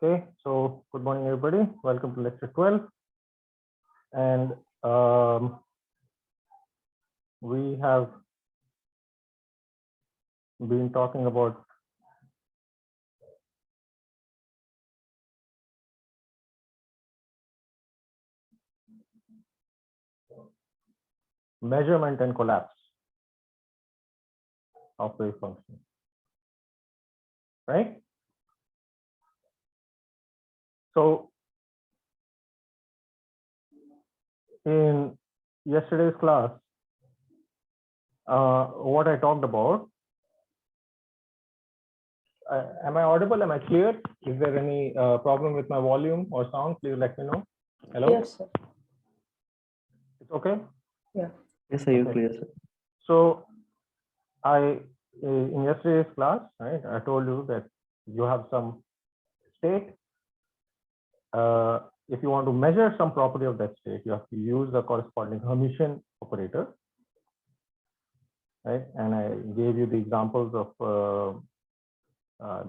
Okay, so good morning, everybody. Welcome to lecture 12. And we have been talking about measurement and collapse of wave functions, right? So in yesterday's class, what I talked about, am I audible? Am I clear? Is there any problem with my volume or sound? Please let me know. Hello? Yes, sir. It's okay? Yeah. Yes, sir, you Okay. clear, sir. So in yesterday's class, right, I told you that you have some state. If you want to measure some property of that state, you have to use the corresponding Hermitian operator, right? And I gave you the examples of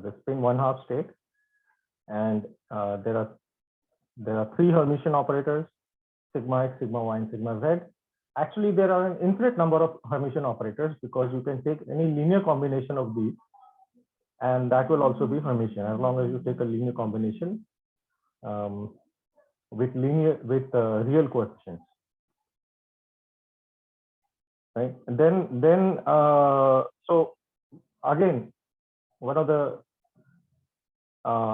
the spin 1/2 state, and there are three Hermitian operators: sigma x, sigma y, and sigma z. Actually, there are an infinite number of Hermitian operators because you can take any linear combination of these, and that will also be Hermitian as long as you take a linear combination with real coefficients, right? And then so again, one of the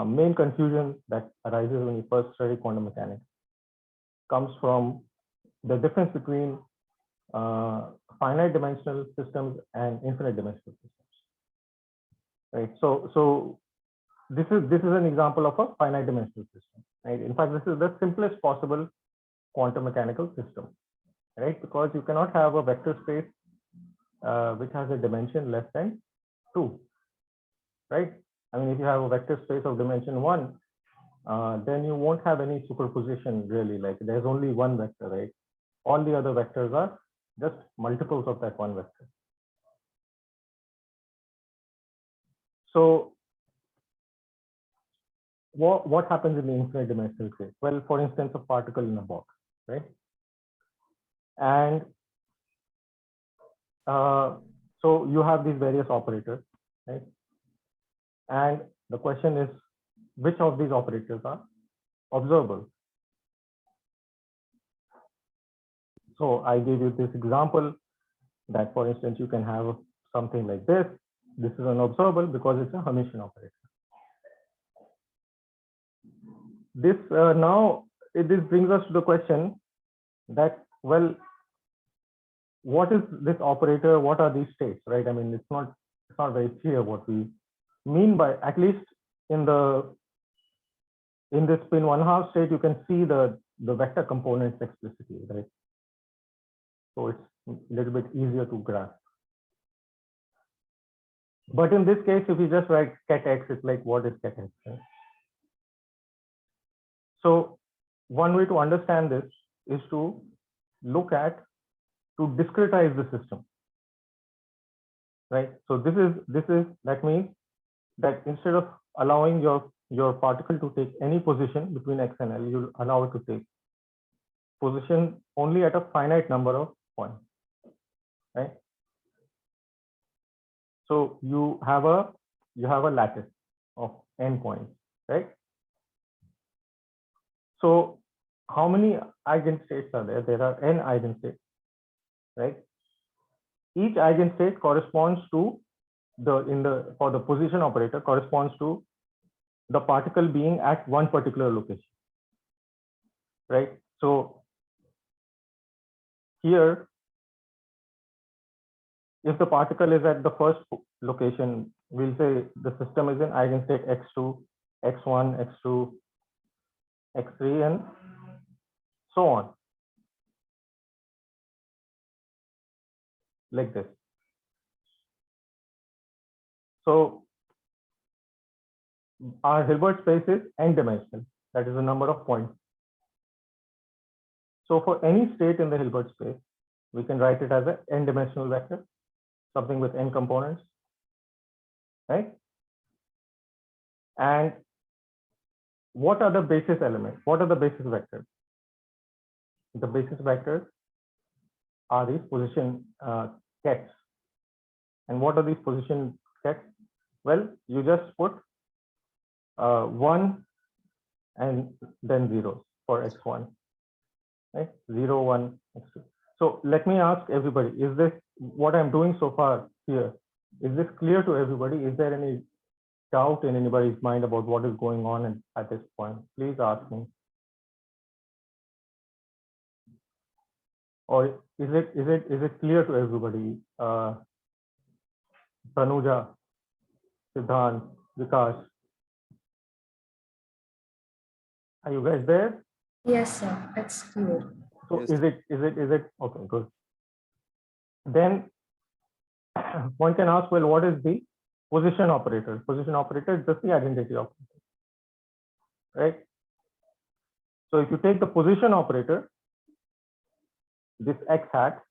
main confusion that arises when you first study quantum mechanics comes from the difference between finite dimensional systems and infinite dimensional systems, right? So this is an example of a finite dimensional system, right? In fact, this is the simplest possible quantum mechanical system, right? Because you cannot have a vector space which has a dimension less than 2, right? I mean, if you have a vector space of dimension 1, then you won't have any superposition really. Like there's only one vector, right? All the other vectors are just multiples of that one vector. So what happens in the infinite dimensional case? Well, for instance, a particle in a box, right? And so you have these various operators, right? And the question is, which of these operators are observable? So I gave you this example that, for instance, you can have something like this. This is unobservable because it's a Hermitian operator. This this brings us to the question that, well, what is this operator? What are these states, right? I mean, it's not very clear what we mean by, at least in this spin 1/2 state, you can see the vector components explicitly, right? So it's a little bit easier to grasp. But in this case, if you just write ket x, it's like, what is ket x, right? So one way to understand this is to discretize the system, right? So that means that instead of allowing your particle to take any position between x and L, you'll allow it to take position only at a finite number of points, right? So you have a lattice of n points, right? So how many eigenstates are there? There are n eigenstates, right? Each eigenstate corresponds to for the position operator corresponds to the particle being at one particular location, right? So here, if the particle is at the first location, we'll say the system is in eigenstate x2, x1, x2, x3, and so on, like this. So our Hilbert space is n-dimensional. That is the number of points. So for any state in the Hilbert space, we can write it as an n-dimensional vector, something with n components, right? And what are the basis elements? What are the basis vectors? The basis vectors are these position kets. And what are these position kets? Well, you just put 1 and then 0 for x1, right? 0, 1, x2. So let me ask everybody, is this what I'm doing so far here? Is this clear to everybody? Is there any doubt in anybody's mind about what is going on at this point? Please ask me. Or is it clear to everybody? Tanuja, Siddhant, Vikas, are you guys there? Yes, sir. It's clear. So Yes. is it okay? Good. Then one can ask, well, what is the position operator? Position operator is just the identity operator, right? So if you take the position operator, this x hat,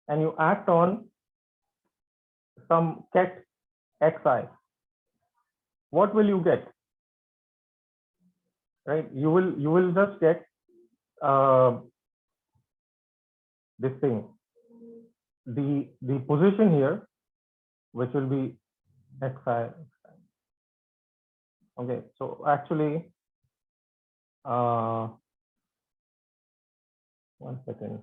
and you act on some ket xi, what will you get? Right? You will just get this thing, the position here, which will be xi. Okay, so actually, 1 second.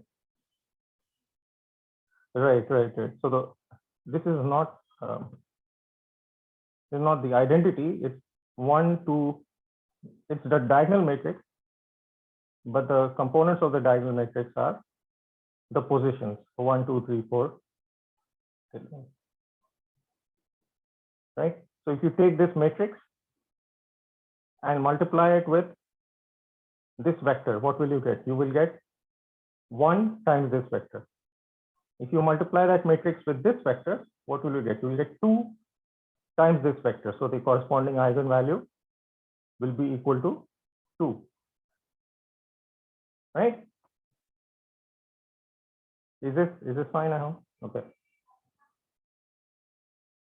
Right. So this is not the identity. It's 1, 2. It's the diagonal matrix, but the components of the diagonal matrix are the positions 1, 2, 3, 4. Right. So if you take this matrix and multiply it with this vector, what will you get? You will get 1 times this vector. If you multiply that matrix with this vector, what will you get? You will get 2 times this vector. So the corresponding eigenvalue will be equal to 2. Right? Is this fine? I hope. Okay.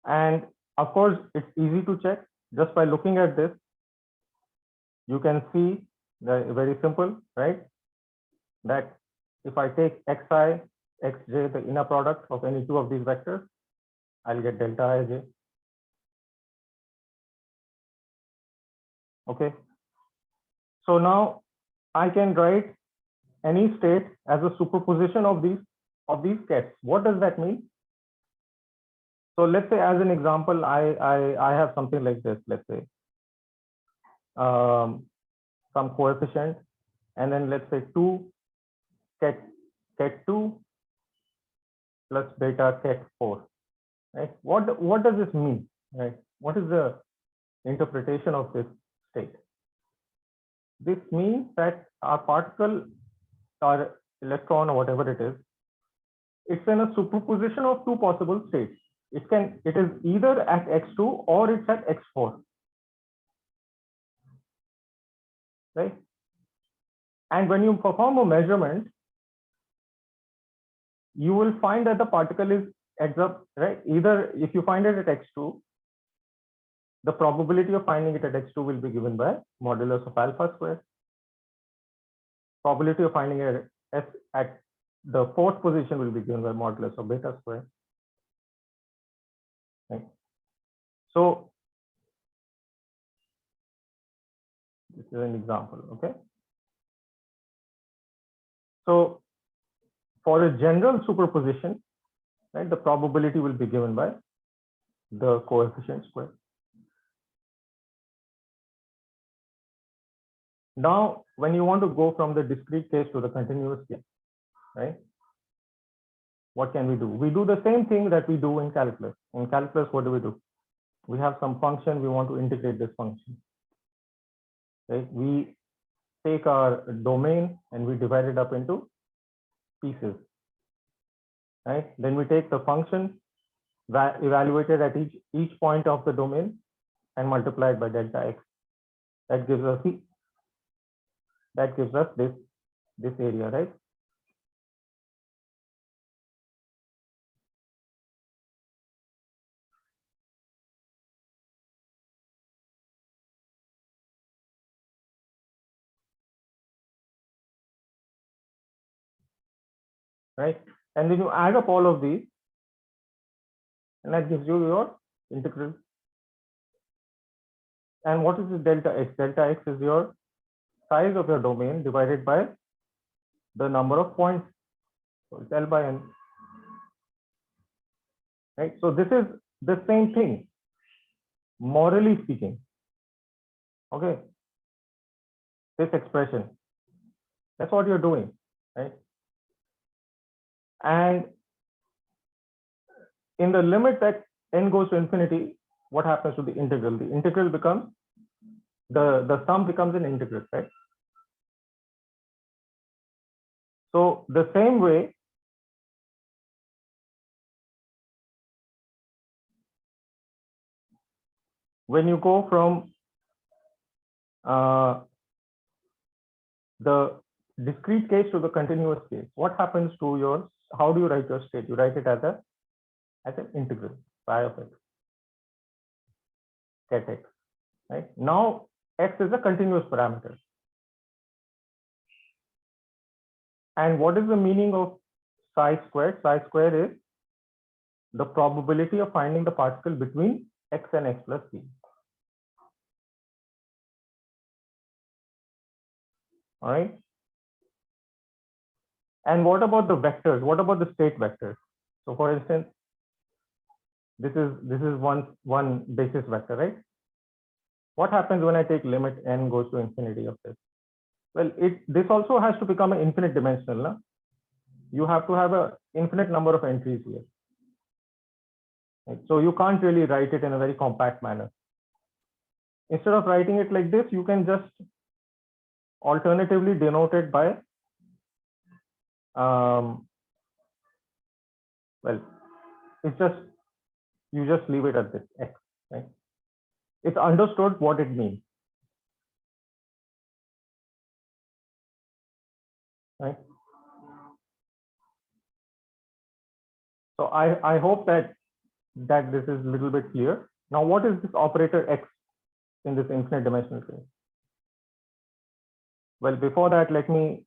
And of course, it's easy to check just by looking at this. You can see that very simple, right? That if I take xi, xj, the inner product of any two of these vectors, I'll get delta ij. Okay. So now I can write any state as a superposition of these kets. What does that mean? So let's say, as an example, I have something like this. Let's say some coefficient, and then let's say 2 ket 2 plus beta ket 4. Right? What does this mean? Right? What is the interpretation of this state? This means that our particle or electron or whatever it is, it's in a superposition of 2 possible states. It is either at x2 or it's at x4. Right? And when you perform a measurement, you will find that the particle ends up, right? Either if you find it at x2, the probability of finding it at x2 will be given by modulus of alpha square. Probability of finding it at the 4th position will be given by modulus of beta square. Right? So this is an example. Okay. So for a general superposition, right, the probability will be given by the coefficient square. Now, when you want to go from the discrete case to the continuous case, right? What can we do? We do the same thing that we do in calculus. In calculus, what do? We have some function, we want to integrate this function. Right? We take our domain and we divide it up into pieces. Right? Then we take the function evaluated at each point of the domain and multiply it by delta x. That gives us this area, right? right? And then you add up all of these, and that gives you your integral. And what is the delta x? Delta x is your size of your domain divided by the number of points. So it's L by N, right? So this is the same thing, morally speaking. Okay, this expression, that's what you're doing, right? And in the limit that n goes to infinity, what happens to the integral? The integral becomes, the sum becomes an integral, right? So the same way, when you go from the discrete case to the continuous case, what happens to your, how do you write your state? You write it as an integral, phi of x, ket x, right? Now x is a continuous parameter. And what is the meaning of psi squared? Psi squared is the probability of finding the particle between x and x plus b. All right. And what about the vectors? What about the state vectors? So for instance, this is one basis vector, right? What happens when I take limit n goes to infinity of this? Well, this also has to become an infinite dimensional. No? You have to have an infinite number of entries here. Right? So you can't really write it in a very compact manner. Instead of writing it like this, you can just alternatively denote it by, well, it's just, you just leave it at this x, right? It's understood what it means, right? So I hope that this is a little bit clear. Now, what is this operator x in this infinite dimensional case? Well, before that, let me,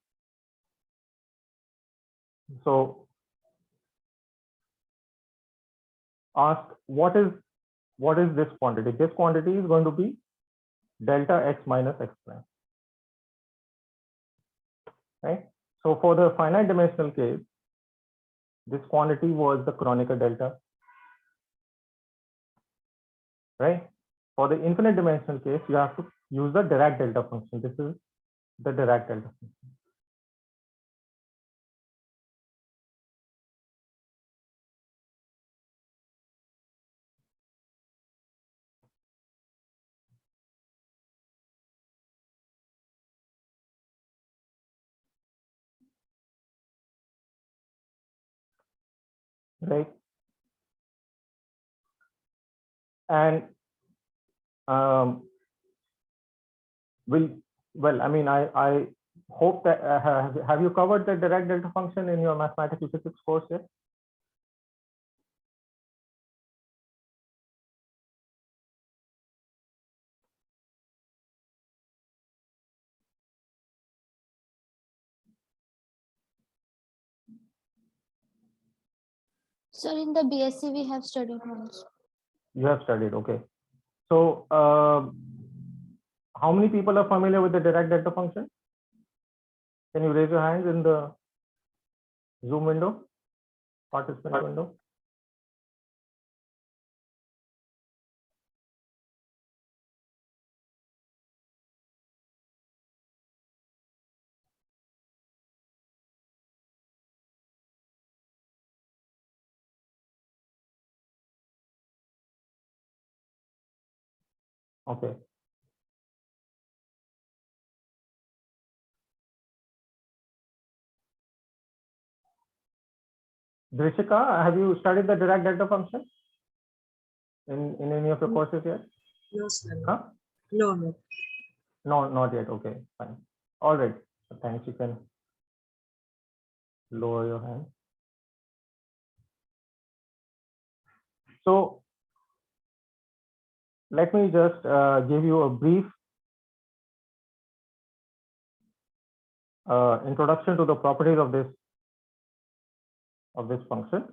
so ask, what is this quantity? This quantity is going to be delta x minus x prime, right? So for the finite dimensional case, this quantity was the Kronecker delta, right? For the infinite dimensional case, you have to use the Dirac delta function. This is the Dirac delta function. Right? And well, I mean, I hope that have you covered the Dirac delta function in your mathematical physics course yet? Sir, in the BSc we have studied once. You have studied, okay. So how many people are familiar with the Dirac delta function? Can you raise your hands in the Zoom window, participant window? Okay. Drishika, have you studied the Dirac delta function in any of your courses yet? No, sir. Huh? No. No, not yet. Okay, fine. All right. Thanks. You can lower your hand. So let me just give you a brief introduction to the properties of this of this function.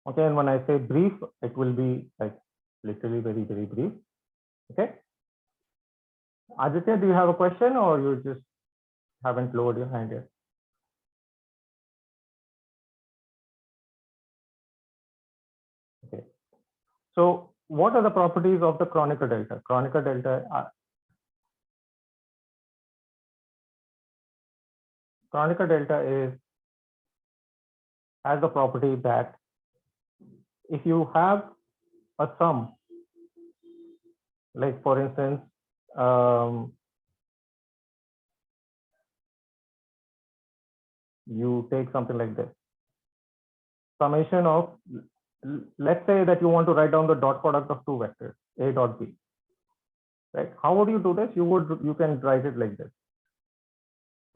Okay, and when I say brief, it will be like literally very, very brief. Okay. Aditya, do you have a question or you just haven't lowered your hand yet? Okay. So what are the properties of the Kronecker delta? Kronecker delta has the property that if you have a sum, like for instance, you take something like this, summation of, let's say that you want to write down the dot product of two vectors, A dot B, right? How would you do this? You can write it like this,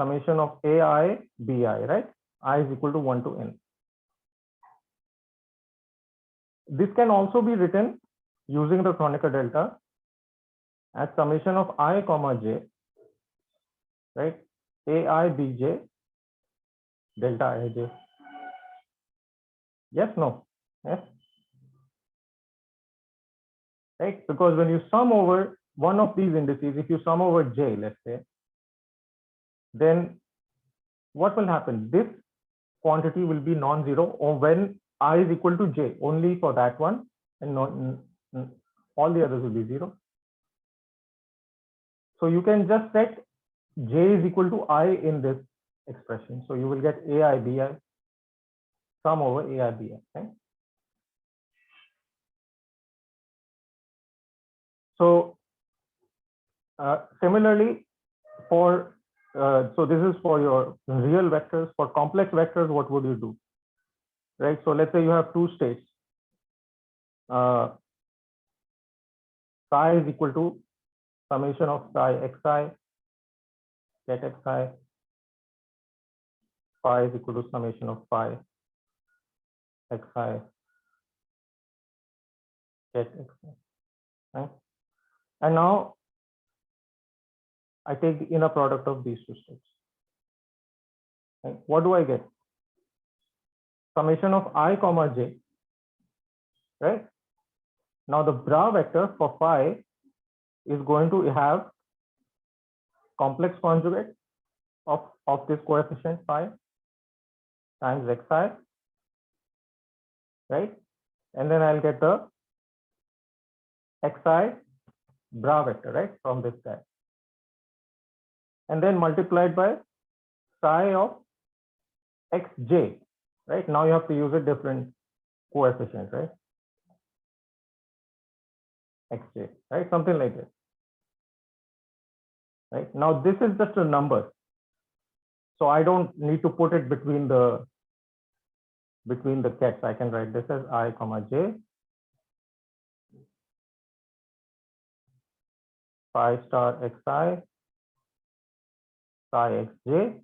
summation of AI BI, right? I is equal to 1 to n. This can also be written using the Kronecker delta as summation of I comma j, right? AI bj delta ij. Yes, no, yes, right? Because when you sum over one of these indices, if you sum over j, let's say, then what will happen? This quantity will be non-zero or when I is equal to j, only for that one, and not all the others will be zero. So you can just set j is equal to I in this expression. So you will get AI BI, sum over AI BI, right? So similarly, for so this is for your real vectors. For complex vectors, what would you do? Right. So let's say you have two states. Psi is equal to summation of psi xi get xi. Phi is equal to summation of phi xi get xi. Right. And now I take the inner product of these two states. Right. What do I get? Summation of I comma j. Right. Now the bra vector for phi is going to have complex conjugate of this coefficient phi times xi, right? And then I'll get the xi bra vector, right, from this guy. And then multiplied by psi of xj, right? Now you have to use a different coefficient, right? Xj, right? Something like this. Right? Now this is just a number. So I don't need to put it between the kets. I can write this as I comma j phi star xi psi xj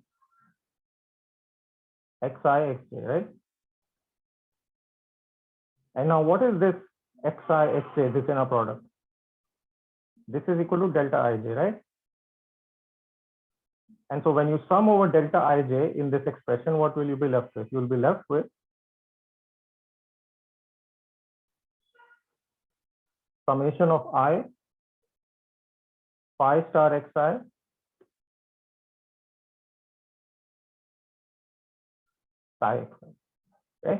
xi xj, right? And now what is this xi xj, this inner product? This is equal to delta ij, right? And so when you sum over delta ij in this expression, what will you be left with? You will be left with summation of I phi star xi psi xi, okay?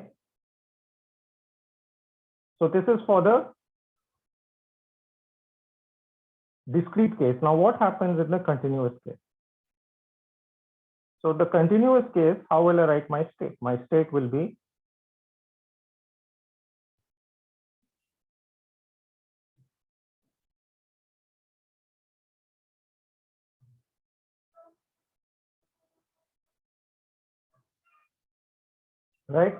So this is for the discrete case. Now what happens in the continuous case? So the continuous case, how will I write my state? My state will be right.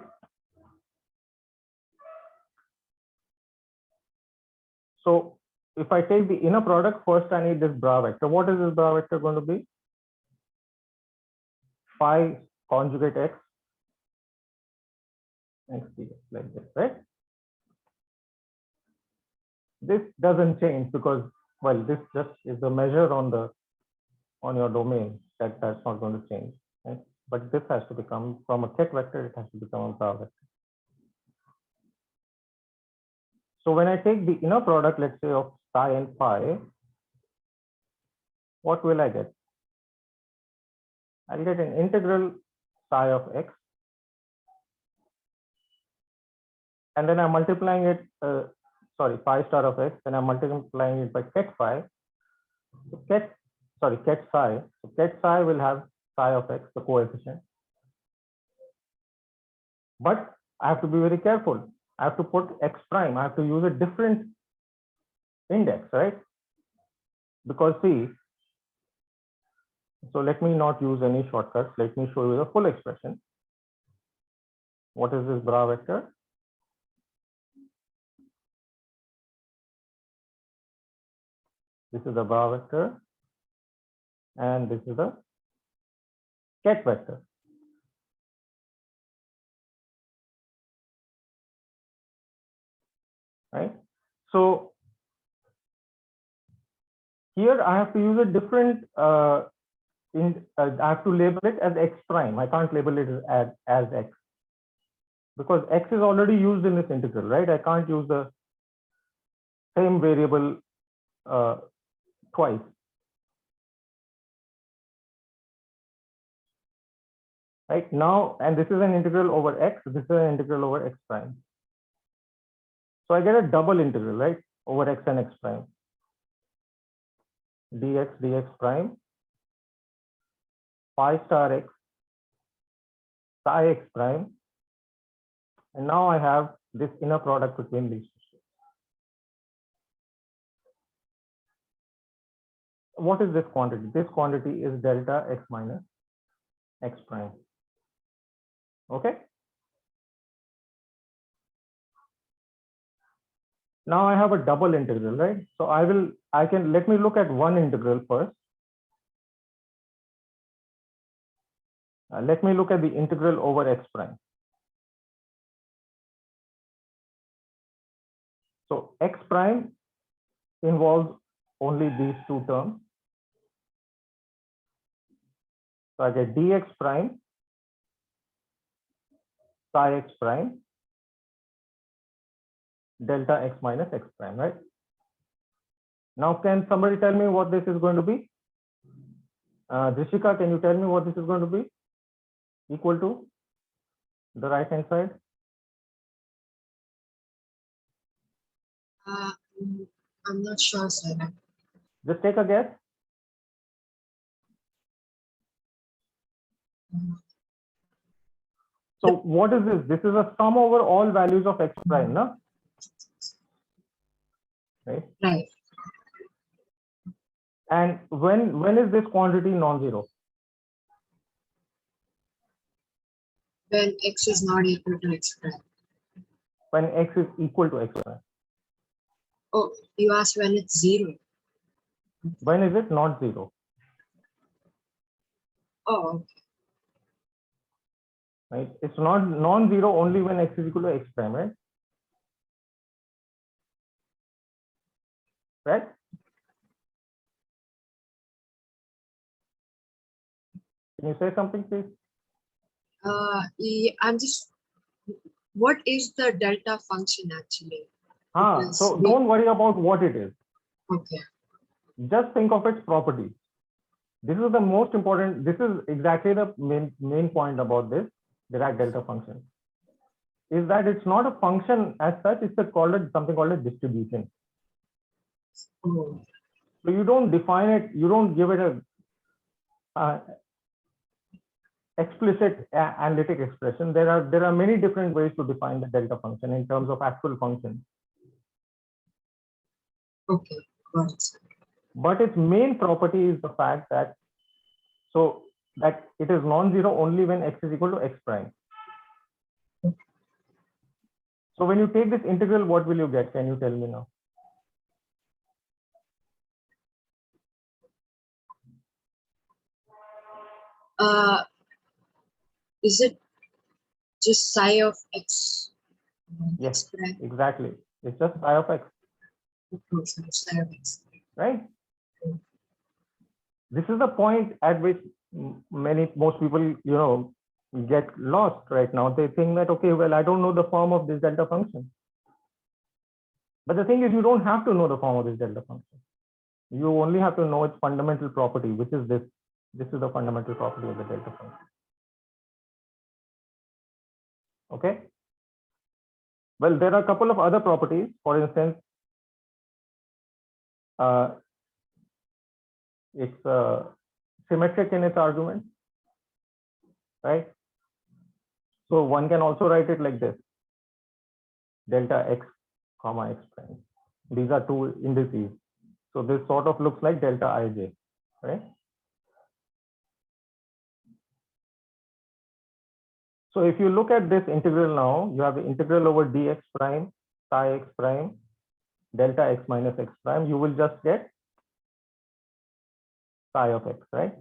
So if I take the inner product, first I need this bra vector. What is this bra vector going to be? Phi conjugate x dx, like this, right? This doesn't change because, well, this just is the measure on your domain. That's not going to change. right? But this has to become from a ket vector, it has to become a bra vector. So when I take the inner product, let's say of psi and phi, what will I get? I'll get an integral psi of x, and then I'm multiplying it, phi star of x, then I'm multiplying it by ket phi. So ket psi. So ket psi will have psi of x, the coefficient. But I have to be very careful. I have to put x prime. I have to use a different index, right? Because see, so let me not use any shortcuts. Let me show you the full expression. What is this bra vector? This is the bra vector, and this is the ket vector. Right? So here I have to use a different I have to label it as x prime. I can't label it as x because x is already used in this integral, right? I can't use the same variable twice. Right now, and this is an integral over x, this is an integral over x prime. So I get a double integral, right, over x and x prime. Dx prime, phi star x, psi x prime. And now I have this inner product between these two. What is this quantity? This quantity is delta x minus x prime. Okay. Now I have a double integral, right? So let me look at one integral first. Let me look at the integral over x prime. So x prime involves only these two terms. So I get dx prime psi x prime delta x minus x prime, right? Now, can somebody tell me what this is going to be? Drishika, can you tell me what this is going to be? Equal to the right hand side? I'm not sure, sir. Just take a guess. So what is this? This is a sum over all values of x prime, no? Right? Right. And when is this quantity non-zero? When x is not equal to x prime. When x is equal to x prime. Oh, you asked when it's 0. When is it not zero? Oh, Right? It's not non-zero only when x is equal to x prime, right? Right? Can you say something, please? yeah, I'm just. What is the delta function actually? So don't worry about what it is. Okay. Just think of its properties. This is the most important. This is exactly the main point about this Dirac delta function. Is that it's not a function as such. It's something called a distribution. Oh. So you don't define it. You don't give it a explicit analytic expression. There are many different ways to define the delta function in terms of actual function. Okay. Got it. But its main property is the fact that it is non-zero only when x is equal to x prime. So when you take this integral, what will you get? Can you tell me now? Is it just psi of x? Yes, exactly. It's just psi of x. Psi of x. Right? This is the point at which most people, get lost right now. They think that, okay, well, I don't know the form of this delta function. But the thing is, you don't have to know the form of this delta function. You only have to know its fundamental property, which is this. This is the fundamental property of the delta function. Okay. Well, there are a couple of other properties. For instance, it's symmetric in its argument, right? So one can also write it like this: delta x comma x prime. These are two indices. So this sort of looks like delta ij, right? So if you look at this integral now, you have the integral over dx prime, psi x prime, delta x minus x prime. You will just get psi of x, right?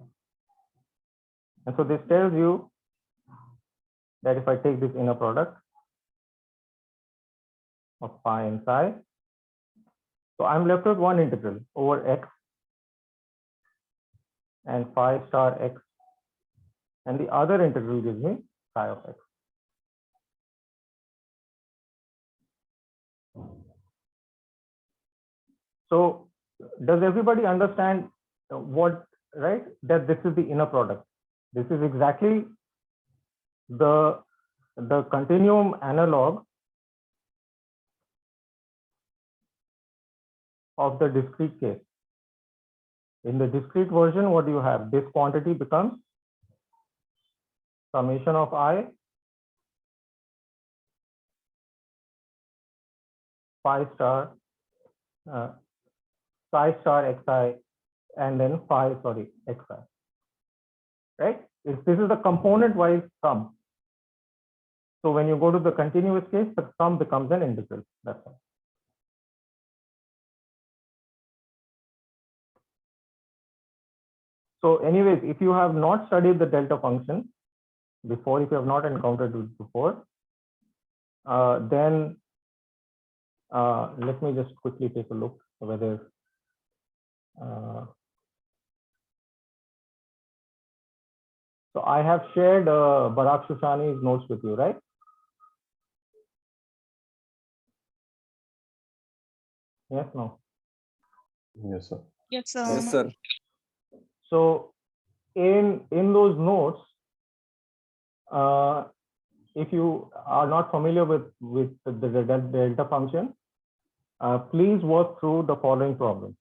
And so this tells you that if I take this inner product of phi and psi, so I'm left with one integral over x and phi star x, and the other integral gives me psi of x. So does everybody understand what, right? That this is the inner product. This is exactly the continuum analog of the discrete case. In the discrete version, what do you have? This quantity becomes summation of I phi star psi star xi and then phi, sorry, xi, right? This is the component wise sum. So when you go to the continuous case, the sum becomes an integral. That's all. So anyways, if you have not studied the delta function before, if you have not encountered it before, then let me just quickly take a look whether so I have shared Barak Shoshani's notes with you, right? Yes, no? Yes, sir. Yes, sir. Yes, sir. So in those notes, if you are not familiar with the delta function, please work through the following problem.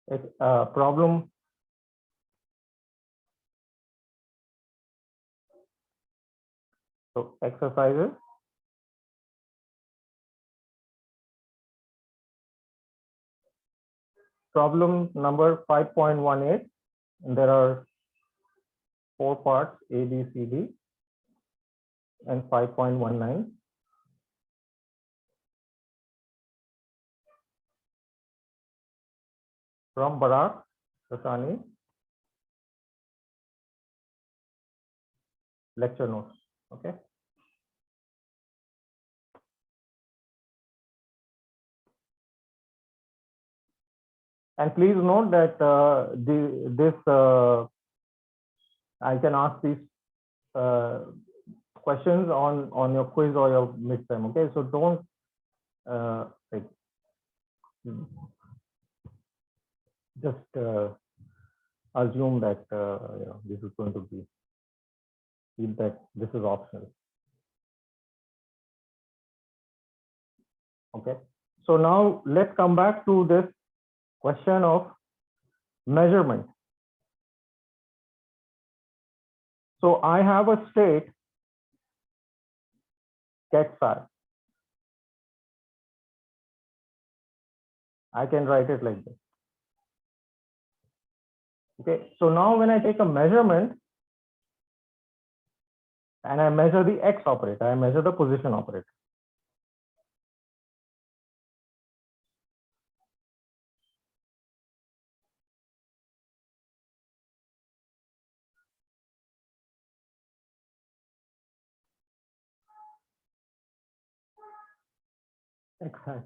It's problem so exercises. Problem number 5.18, and there are 4 parts, A, B, C, D, and 5.19. From Barak Shoshani, lecture notes, okay? And please note that I can ask these questions on your quiz or your midterm, okay? So don't just assume that this is going to be, that this is optional. Okay, so now let's come back to this question of measurement. So I have a state get psi. I can write it like this. Okay, so now when I take a measurement and I measure the x operator, I measure the position operator. X hat.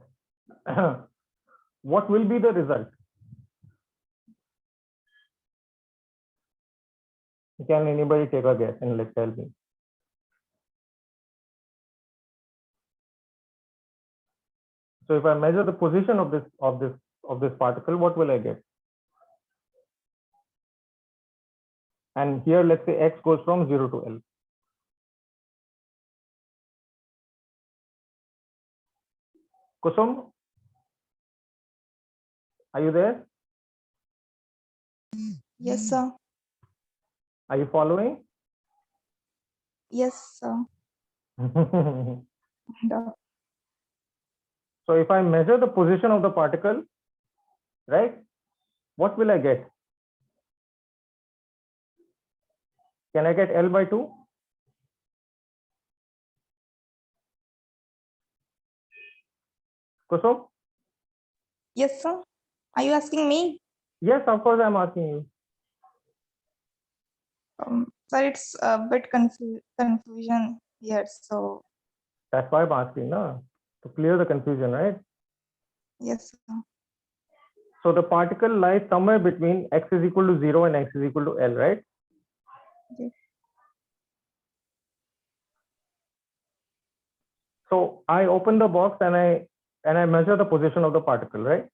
what will be the result? Can anybody take a guess and tell me? So if I measure the position of this particle, what will I get? And here, let's say x goes from 0 to L. Kusum, are you there? Yes, sir. Are you following? Yes, sir. So Doc- if I measure the position of the particle, right, what will I get? Can I get L by 2? Kusum? Yes, sir. Are you asking me? Yes, of course I'm asking you. Sir, it's a bit confusion here. So, That's why I'm asking, no? To clear the confusion, right? yes, sir. So the particle lies somewhere between x is equal to 0 and x is equal to L, right? Yes. So I open the box and I measure the position of the particle, right?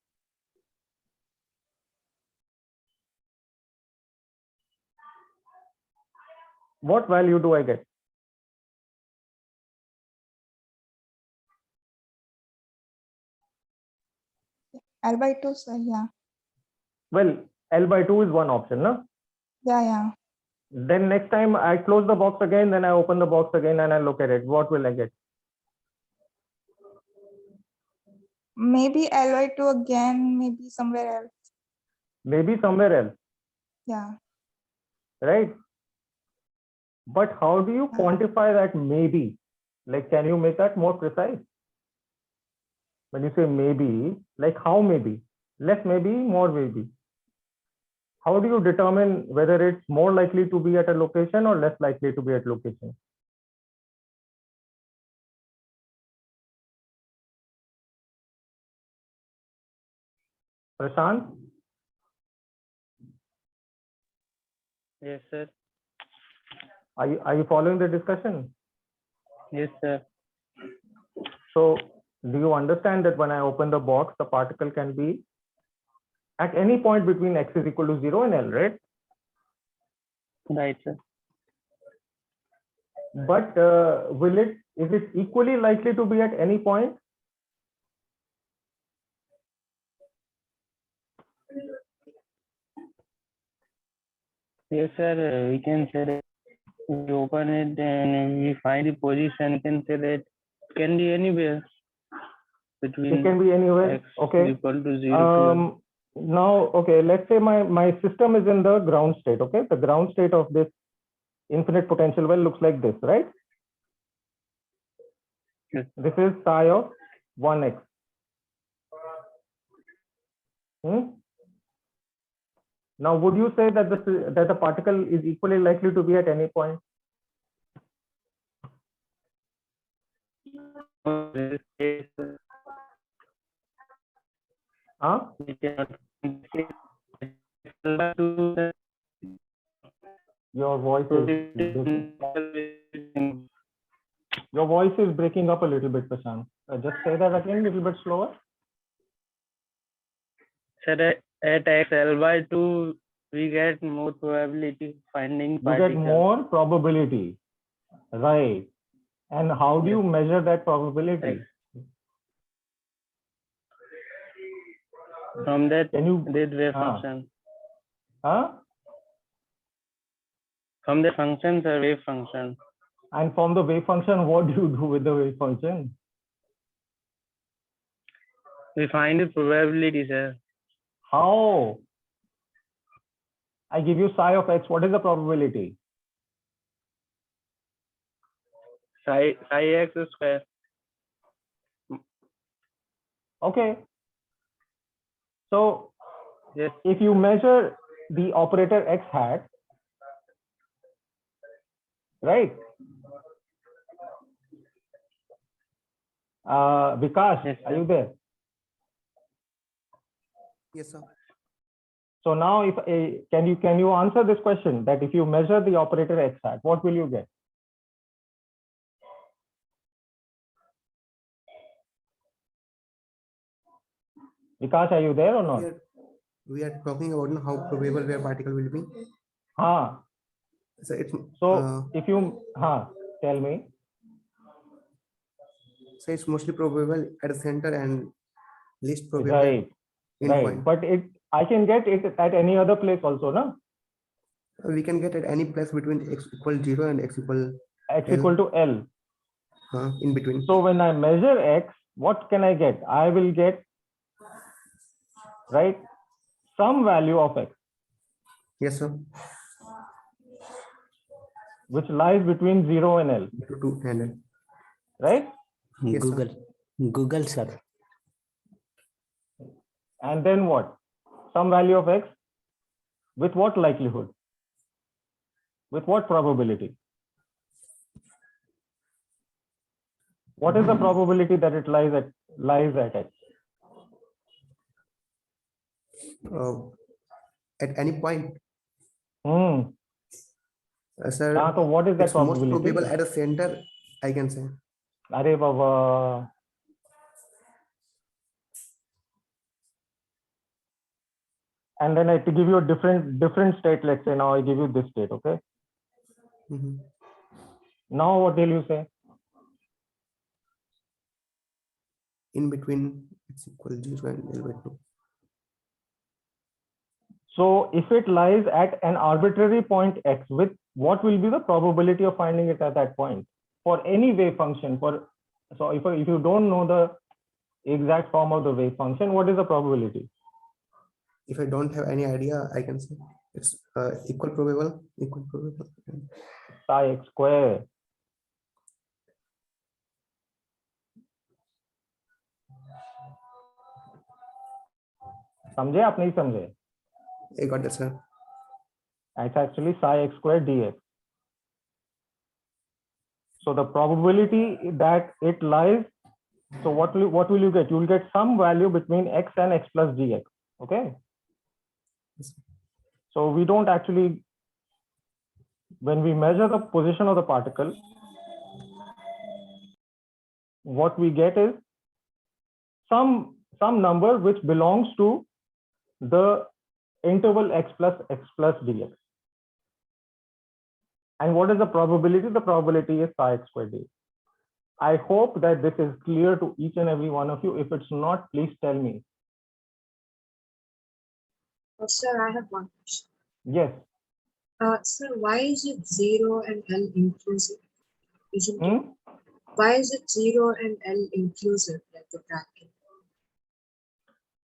What value do I get? L by 2, sir. Yeah. Well, L by 2 is one option, no? Yeah, yeah. Then next time I close the box again, then I open the box again and I look at it. What will I get? Maybe L by 2 again, maybe somewhere else. Maybe somewhere else, Yeah. right? But how do you Yeah. quantify that maybe? Like, can you make that more precise? When you say maybe, like how maybe? Less maybe, more maybe. How do you determine whether it's more likely to be at a location or less likely to be at location? Prashant, Yes, sir. are you following the discussion? Yes, sir. So do you understand that when I open the box, the particle can be at any point between x is equal to 0 and L, right? Right, sir. But is it equally likely to be at any point? Yes, sir. We can say that we open it and we find the position. We can say that it can be anywhere It between can be anywhere. x Okay. equal to 0 to Now, okay, let's say my system is in the ground state. Okay, the ground state of this infinite potential well looks like this, right? Yes. This is psi of 1x. Now, would you say that the particle is equally likely to be at any point? Huh? we cannot say Your voice is breaking up a little bit, Prashant. Just say that again a little bit slower. Sir, at x L by 2, we get more probability finding You particles. get more probability, right? And how do you measure that probability? From that, Can you? wave function. Huh? From the function, sir, wave function. And from the wave function, what do you do with the wave function? We find the probability, sir. How? I give you psi of x. What is the probability? Psi x square. Okay. So Yes. if you measure the operator x hat, right? Vikas, Yes, are sir. you there? Yes, sir. So now, if can you answer this question that if you measure the operator x hat, what will you get? Vikas, are you there or not? We are talking about how probable where particle will be. Ha. So it's So if you tell me. so it's mostly probable at the center and least probable Right. in Right. point. But I can get it at any other place also, no? We can get at any place between x equal 0 and x equal X L. equal to L. In between. So when I measure x, what can I get? I will get, right, some value of x, Yes, sir. which lies between 0 and L, 0 to L. right? Yes, sir. Google, sir. And then what? Some value of x with what likelihood? With what probability? What is the probability that it lies at x? At any point. Sir, So what is that it's most probability? probable at the center, I can say. Arey Baba. And then I to give you a different state, let's say now I give you this state, okay? Mhm. Now what will you say? In between x equal 0 and L by 2. So if it lies at an arbitrary point x, with what will be the probability of finding it at that point for any wave function? So if you don't know the exact form of the wave function, what is the probability? If I don't have any idea, I can say it's equal probable. Psi x square. समझे आप नहीं समझे? I got that, sir. It's actually psi x square dx. So the probability that it lies, so what will you get? You will get some value between x and x plus dx. Okay. So we don't actually, when we measure the position of the particle, what we get is some number which belongs to the interval x plus dx. And what is the probability? The probability is psi x squared dx. I hope that this is clear to each and every one of you. If it's not, please tell me. Sir, I have one question. Yes. Sir, why is it 0 and L inclusive? Isn't it? Why is it 0 and L inclusive, like the bracket?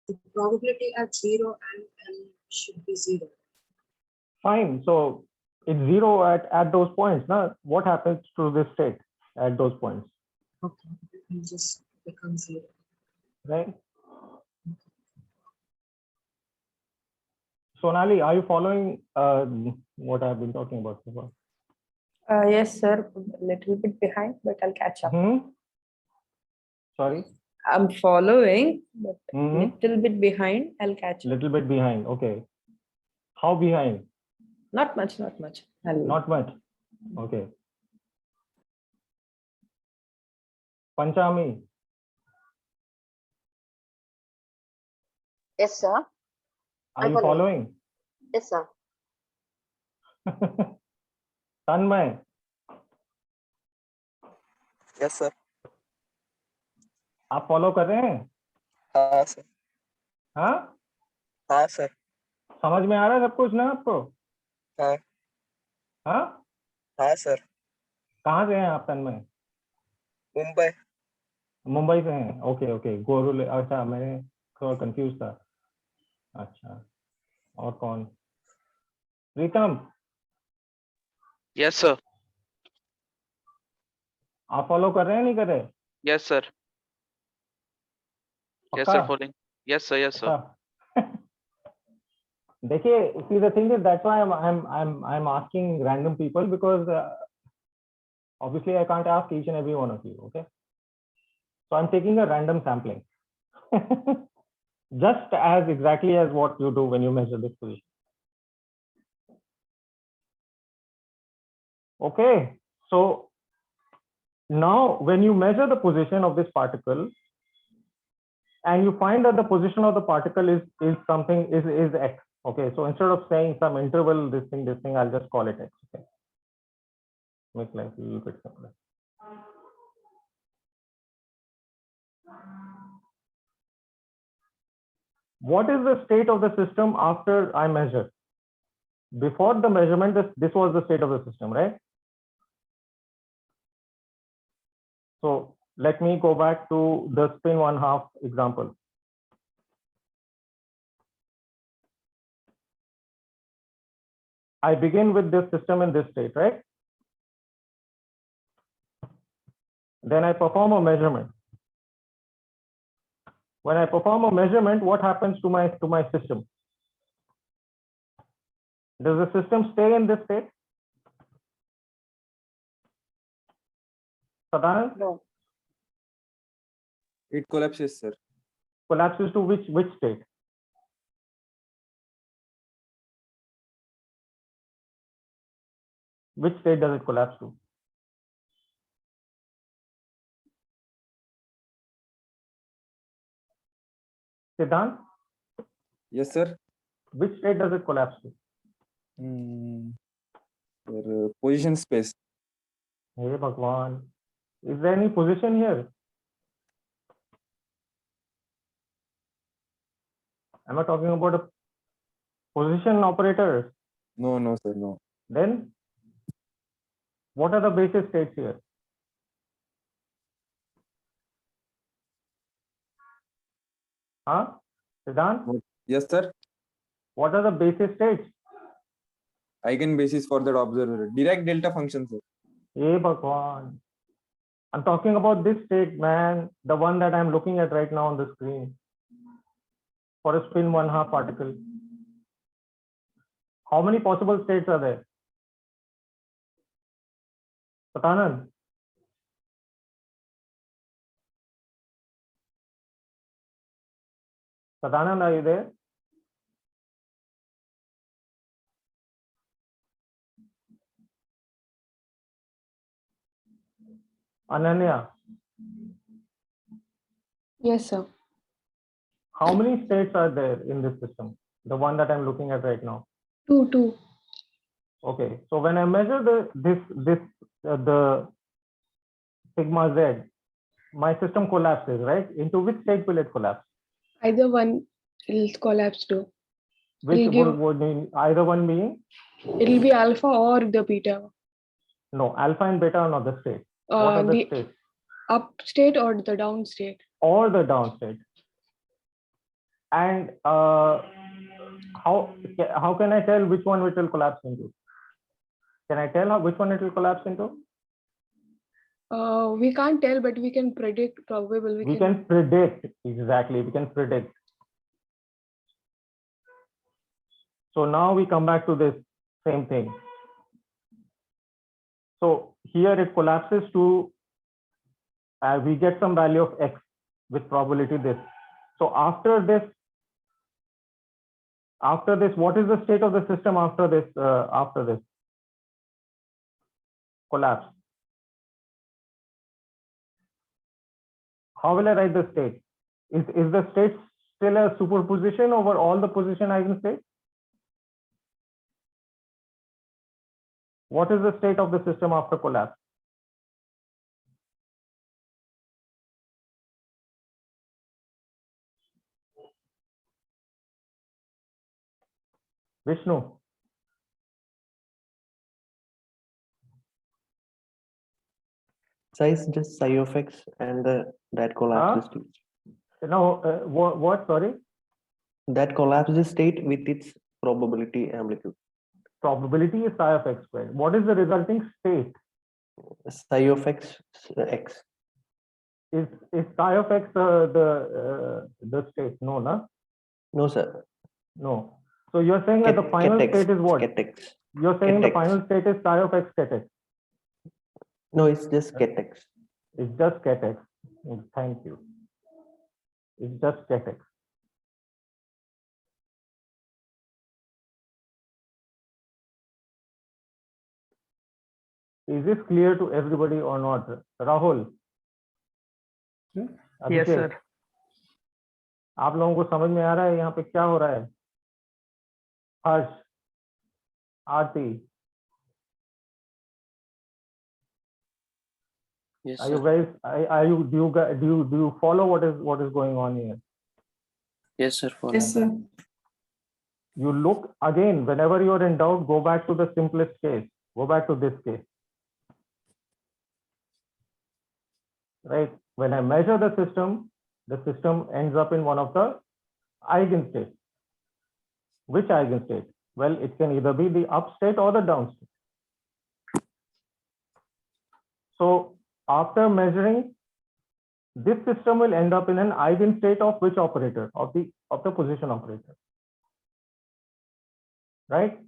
The probability at 0 and L should be 0. Fine. So it's 0 at those points. Now, what happens to this state at those points? Okay, it just becomes 0. Right? Sonali, are you following what I've been talking about so far? Yes, sir. A little bit behind, but I'll catch up. Sorry? I'm following, but Mhm. little bit behind. I'll catch up. Little bit behind. Okay. How behind? Not much, not much. Not much. Okay. Panchami. Yes, sir. Are you following? Yes, sir. Tanmay. Yes, sir. आप follow कर रहे हैं? हाँ sir. हाँ? हाँ sir. समझ में आ रहा है सब कुछ ना आपको? हाँ. हाँ? हाँ सर. कहाँ से हैं आप तन्मय? मुंबई. मुंबई से हैं. Okay okay. गोरुल. अच्छा, मैंने थोड़ा कंफ्यूज था. अच्छा. और कौन? प्रीतम. Yes sir. आप फॉलो कर रहे हैं नहीं कर रहे? Yes sir. Yes sir, following. Yes sir, yes sir. देखिए, see the thing is that's why I'm asking random people because obviously I can't ask each and every one of you. Okay, so I'm taking a random sampling. just as exactly as what you do when you measure this position. Okay, so now when you measure the position of this particle and you find that the position of the particle is something is x. Okay, so instead of saying some interval this thing, I'll just call it x. Okay, make life a little bit simpler. What is the state of the system after I measure? Before the measurement, this was the state of the system, right? So let me go back to the spin 1/2 example. I begin with this system in this state, right? Then I perform a measurement. When I perform a measurement, what happens to my system? Does the system stay in this state? Sadanand? No. It collapses, sir. Collapses to which state? Which state does it collapse to? Siddhant? Yes, sir. Which state does it collapse to? Sir, position space. Hey Bhagwan, is there any position here? Am I talking about a position operator? No, sir, no. Then what are the basis states here? Huh? Siddhant? Yes, sir. What are the basis states? Eigenbasis for that observer. Dirac delta function, sir. Hey Bhagwan. I'm talking about this state, man, the one that I'm looking at right now on the screen for a spin 1/2 particle. How many possible states are there? Satanand? Sadanand, are you there? Ananya, Yes, sir. how many states are there in this system? The one that I'm looking at right now. Two. Okay, so when I measure the sigma z, my system collapses, right? Into which state will it collapse? Either one will collapse to. Which It'll would mean either one being? It'll be alpha or the beta. No, alpha and beta are not the state. What are the states? Up state or the down state? Or the down state. And how can I tell which one it will collapse into? Can I tell which one it will collapse into? We can't tell, but we can predict probable. We can predict, exactly, we can predict. So now we come back to this same thing. So here it collapses to, we get some value of x with probability this. So after this, what is the state of the system after this collapse? How will I write the state? Is the state still a superposition over all the position eigenstates? What is the state of the system after collapse? Vishnu? Size just psi of x and that collapses state. No, what? Sorry? That collapses state with its probability amplitude. Probability is psi of x squared. What is the resulting state? Psi of x x. Is psi of x the state? No, no? No, sir. No. So you're saying that the final state is what? Ket x. You're saying Ket the final state is psi of x ket x. No, it's just ket x. It's just ket x. Thank you. It's just ket x. is this clear to everybody or not? Rahul? Yes, Abhishek, sir. आप लोगों को समझ में आ रहा है यहाँ पे क्या हो रहा है? हर्ष, आरती, Yes, are you guys, are you, do you follow what is going on here? Yes, sir. Yes, sir. You look again, whenever you're in doubt, go back to the simplest case. Go back to this case. Right? When I measure the system ends up in one of the eigenstates. Which eigenstate? Well, it can either be the up state or the down state. So after measuring, this system will end up in an eigenstate of which operator? Of the position operator. Right?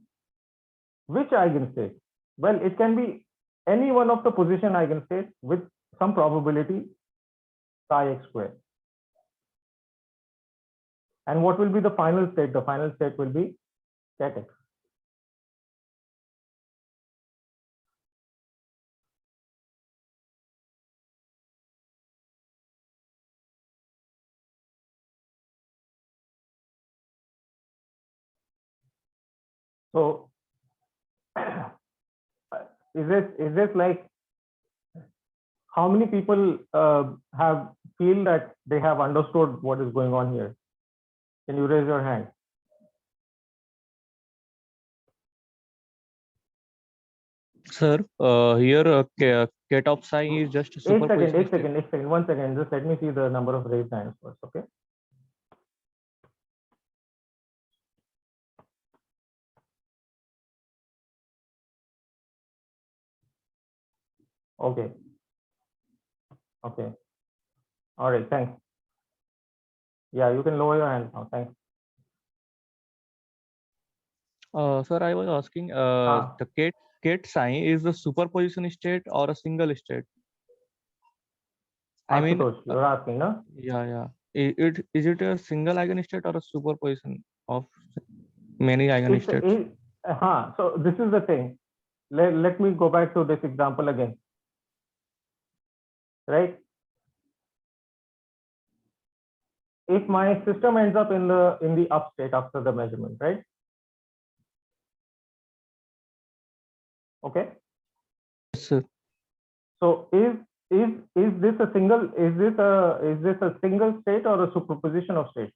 Which eigenstate? Well, it can be any one of the position eigenstates with some probability psi x squared. And what will be the final state? The final state will be ket x. So is this like, how many people feel that they have understood what is going on here? Can you raise your hand? Sir, here ket of psi is just One second. Just let me see the number of raised hands first, okay? Okay. Okay. All right, thanks. Yeah, you can lower your hand now. Thanks. Sir, I was asking, the ket psi is a superposition state or a single state? I mean, Ashutosh, you're asking, no? yeah. Is it a single eigenstate or a superposition of many eigenstates? So this is the thing. Let me go back to this example again. Right? If my system ends up in the up state after the measurement, right? Okay. Yes, sir. So is this a single state or a superposition of states?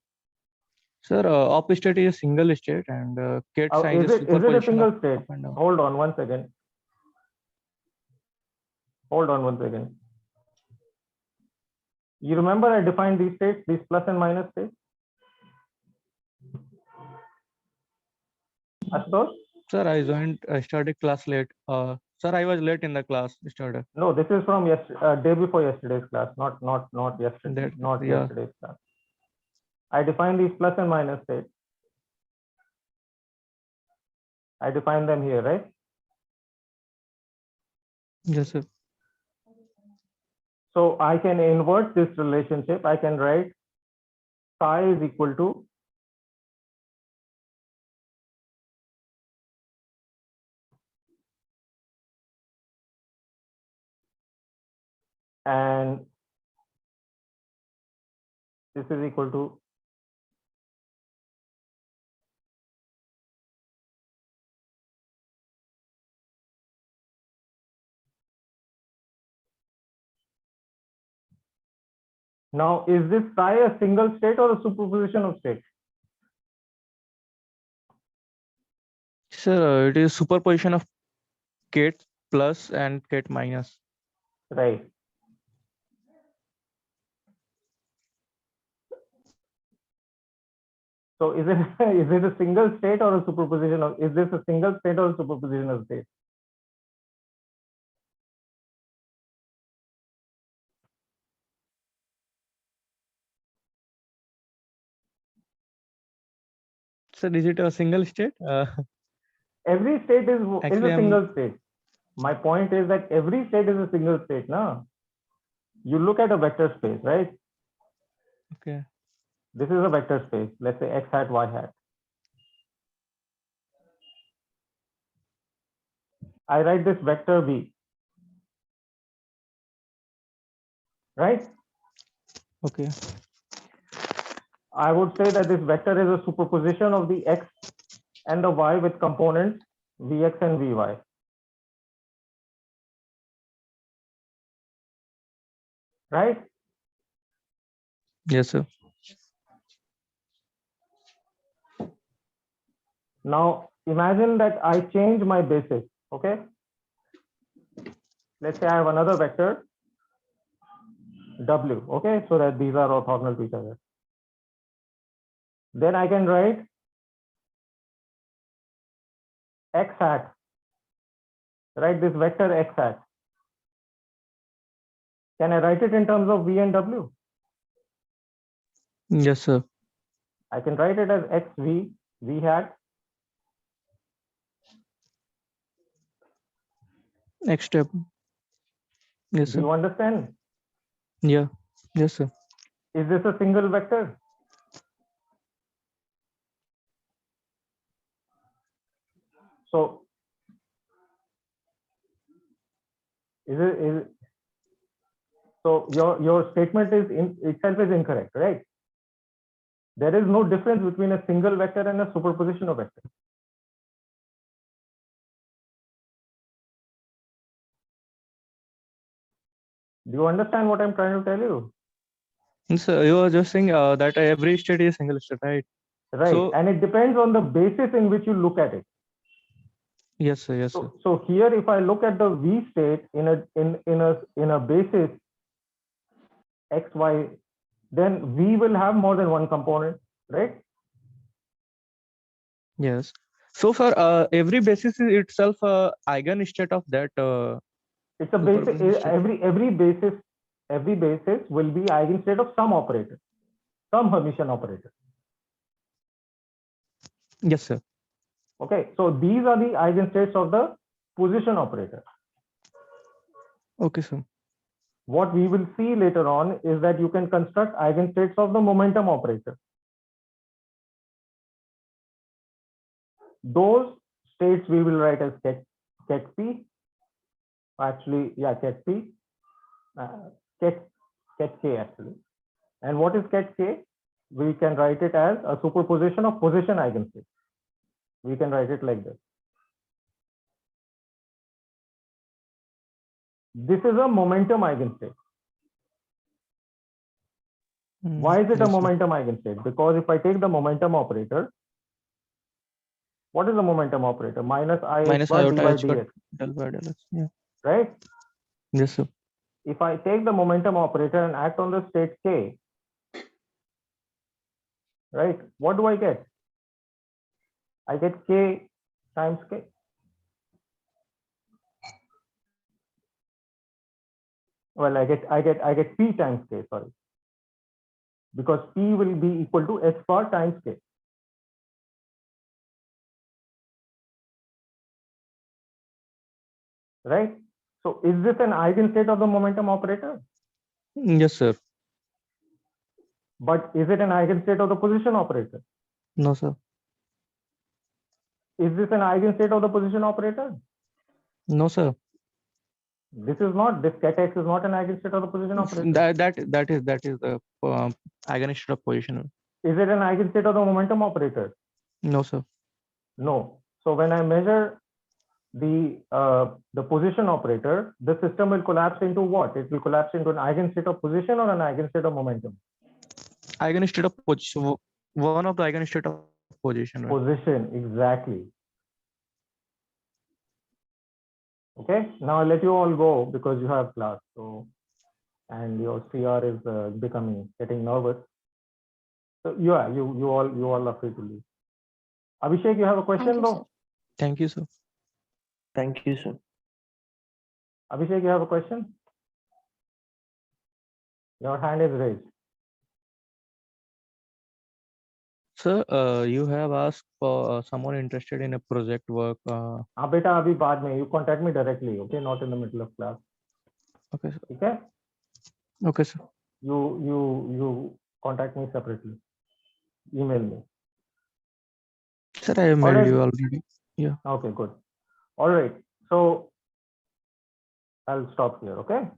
Sir, up state is a single state and ket psi Is is a it a superposition single of state? up and down. Hold on one second. Hold on one second. You remember I defined these states, these plus and minus states? Ashutosh? Sir, I started class late. Sir, I was late in the class yesterday. No, this is from day before yesterday's class, not yesterday, Yeah. yesterday's class. I defined these plus and minus states. I define them here, right? Yes, sir. So I can invert this relationship. I can write psi is equal to and this is equal to now. Is this psi a single state or a superposition of states? Sir, it is superposition of ket plus and ket minus. Right. So is it is it a single state or a superposition of? Is this a single state or a superposition of states? Sir, is it a single state? Every state is Actually, a single state. My point is that every state is a single state. Now, you look at a vector space, right? Okay. This is a vector space. Let's say x hat, y hat. I write this vector v. right? Okay. I would say that this vector is a superposition of the x and the y with components vx and vy. Right? Yes, sir. Now imagine that I change my basis. Okay. Let's say I have another vector w. Okay, so that these are orthogonal to each other. Then I can write x hat. Write this vector x hat. Can I write it in terms of v and w? Yes, sir. I can write it as xv, v hat. Next step. Yes, Do you sir. understand? Yeah. Yes, sir. Is this a single vector? So so your statement is itself is incorrect, right? There is no difference between a single vector and a superposition of vectors. Do you understand what I'm trying to tell you? So you were just saying that every state is single state, right? Right. So- And it depends on the basis in which you look at it. Yes, sir. Yes, sir. So here, if I look at the V state in a basis X, Y, then V will have more than one component, right? Yes. So for every basis is itself eigenstate of that. It's a basis. Superposition state. Every basis will be eigenstate of some operator, some Hermitian operator. Yes, sir. Okay, so these are the eigenstates of the position operator. Okay, sir. What we will see later on is that you can construct eigenstates of the momentum operator. Those states we will write as ket p. Actually, yeah, ket p, ket k actually. And what is ket k? We can write it as a superposition of position eigenstates. We can write it like this. This is a momentum eigenstate. Why is it a Yes, sir. momentum eigenstate? Because if I take the momentum operator, what is the momentum operator? Minus I Minus bar d iota by h bar dx, del by del x. Yeah. right? Yes, sir. If I take the momentum operator and act on the state k, right? What do I get? I get k times k. Well, I get p times k, sorry. Because p will be equal to h bar times k. Right? So is this an eigenstate of the momentum operator? Yes, sir. But is it an eigenstate of the position operator? No, sir. Is this an eigenstate of the position operator? No, sir. This is not, this ket x is not an eigenstate of the position operator. That is the eigenstate of position. Is it an eigenstate of the momentum operator? No, sir. No. So when I measure the position operator, the system will collapse into what? It will collapse into an eigenstate of position or an eigenstate of momentum? Eigenstate of position. One of the eigenstate of position. Right? Position, exactly. Okay, now I'll let you all go because you have class. So, and your CR is getting nervous. So yeah, you all are free to leave. Abhishek, you have a question you, though? Thank you, sir. Thank you, sir. Abhishek, you have a question? Your hand is raised. Sir, you have asked for someone interested in a project work. Beta, abhi baad mein. You contact me directly, okay? Not in the middle of class. Okay, sir. Okay? Okay, sir. You contact me separately. Email me. Sir, I have mailed Alright. you already. Yeah. Okay, good. All right. So I'll stop here, okay?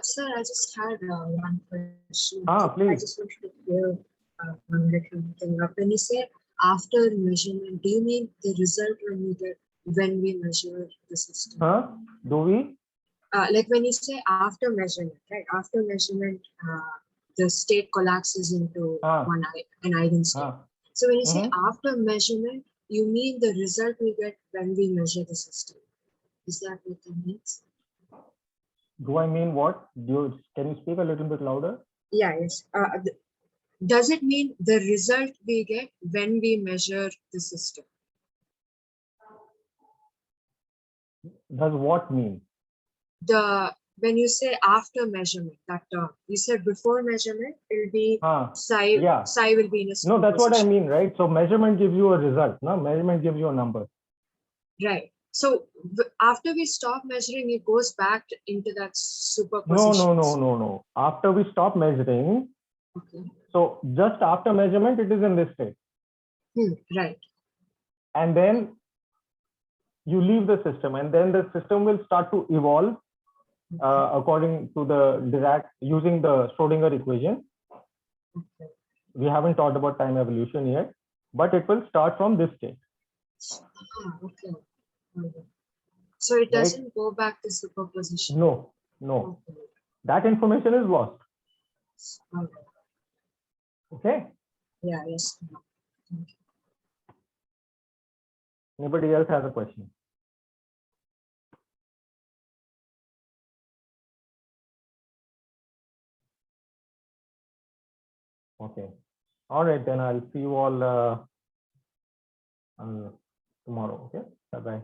Sir, I just had one question. Ah, I please. just wanted to clear one little thing up. When you say after measurement, do you mean the result when we measure the system? Huh? Do we? Like when you say after measurement, right? After measurement, the state collapses into an eigenstate. Ah. So when you say Mhm. after measurement, you mean the result we get when we measure the system. Is that what that means? Do I mean what? Can you speak a little bit louder? Yeah, yes. Does it mean the result we get when we measure the system? Does what mean? When you say after measurement, that term, you said before measurement, it'll be psi. Yeah. Psi will be in a No, that's what I superposition. mean, right? So measurement gives you a result. No, measurement gives you a number. Right. So after we stop measuring, it goes back into that No, superposition. no. After we stop measuring, Okay. so just after measurement, it is in this state. Right. And then you leave the system, and then the system will start to evolve according to the Dirac, using the Schrodinger equation. Okay. We haven't talked about time evolution yet, but it will start from this state. Okay. So it doesn't go back to superposition. No. Okay. That information is lost. Okay. Okay. Yeah. Yes. Thank you. Anybody else has a question? Okay. All right, then I'll see you all tomorrow. Okay. Bye-bye.